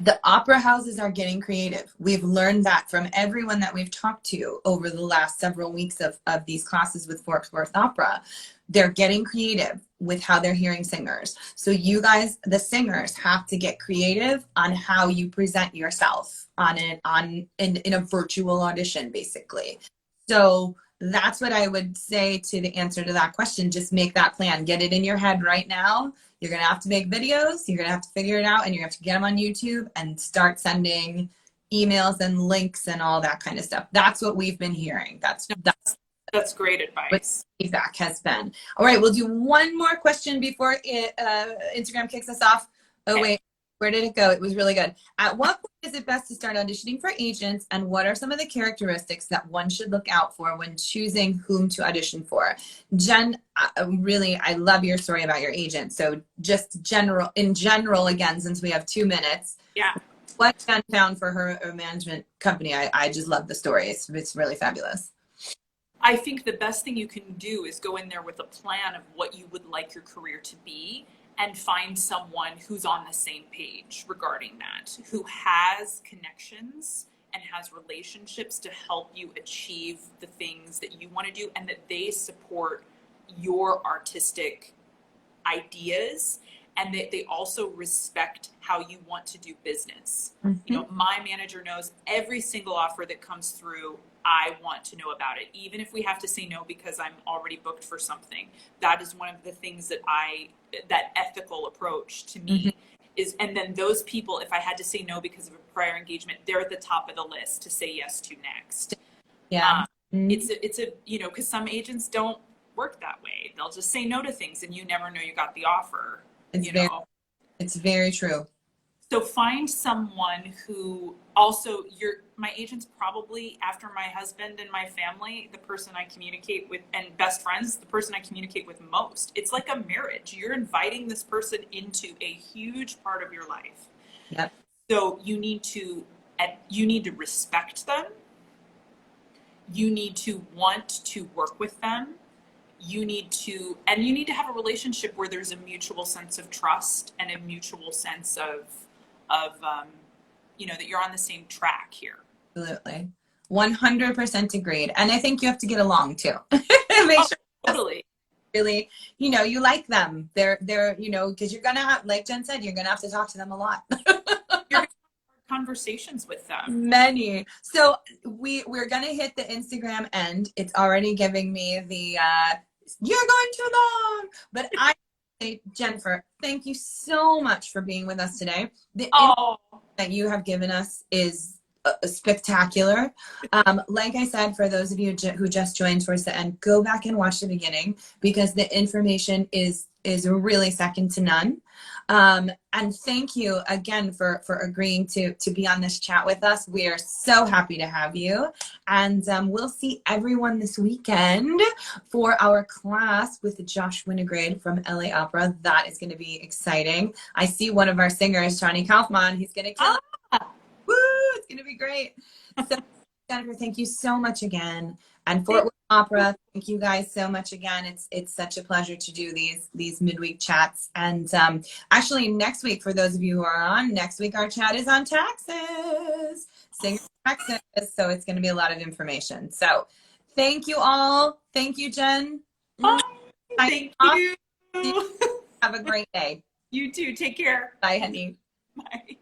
the opera houses are getting creative. We've learned that from everyone that we've talked to over the last several weeks of these classes with Fort Worth Opera. They're getting creative with how they're hearing singers. So you guys, the singers, have to get creative on how you present yourself in a virtual audition, basically. So that's what I would say to the answer to that question. Just make that plan. Get it in your head right now. You're going to have to make videos. You're going to have to figure it out, and you have to get them on YouTube and start sending emails and links and all that kind of stuff. That's what we've been hearing. That's great advice. Feedback has been. All right, we'll do one more question before Instagram kicks us off. Oh, wait. Where did it go? It was really good. At what point is it best to start auditioning for agents, and what are some of the characteristics that one should look out for when choosing whom to audition for? Jen, really, I love your story about your agent. So just in general, again, since we have 2 minutes, yeah, what Jen found for her management company, I just love the story. It's really fabulous. I think the best thing you can do is go in there with a plan of what you would like your career to be, and find someone who's on the same page regarding that, who has connections and has relationships to help you achieve the things that you want to do, and that they support your artistic ideas, and that they also respect how you want to do business. Mm-hmm. You know, my manager knows every single offer that comes through, I want to know about it, even if we have to say no because I'm already booked for something. That is one of the things that that ethical approach to me, mm-hmm. is, and then those people, if I had to say no because of a prior engagement, they're at the top of the list to say yes to next. Yeah. Mm-hmm. It's a, you know, because some agents don't work that way. They'll just say no to things and you never know you got the offer. It's very true. So find someone who also, my agent's probably, after my husband and my family, the person I communicate with, and best friends, the person I communicate with most. It's like a marriage. You're inviting this person into a huge part of your life. Yep. So you need to respect them. You need to want to work with them. You need to have a relationship where there's a mutual sense of trust and a mutual sense of you know, that you're on the same track here. Absolutely. 100% agreed. And I think you have to get along too. Make sure totally. Really, you know, you like them. They're, you know, because you're going to have, like Jen said, you're going to have to talk to them a lot. You're going to have conversations with them. Many. So we're going to hit the Instagram end. It's already giving me the, you're going too long. But Jennifer, thank you so much for being with us today. The info that you have given us is spectacular. Like I said, for those of you who just joined towards the end, go back and watch the beginning, because the information is really second to none. And thank you again for agreeing to be on this chat with us. We are so happy to have you. And we'll see everyone this weekend for our class with Josh Winograde from LA Opera. That is going to be exciting. I see one of our singers, Johnny Kaufman. He's going to kill it. Woo! It's going to be great. So, Jennifer, thank you so much again. And Fort Worth Opera, thank you guys so much again. It's such a pleasure to do these midweek chats. And actually, next week, for those of you who are on, next week our chat is on taxes. Sing taxes. So it's going to be a lot of information. So thank you all. Thank you, Jen. Bye. Thank you. Have a great day. You too. Take care. Bye, honey. Bye.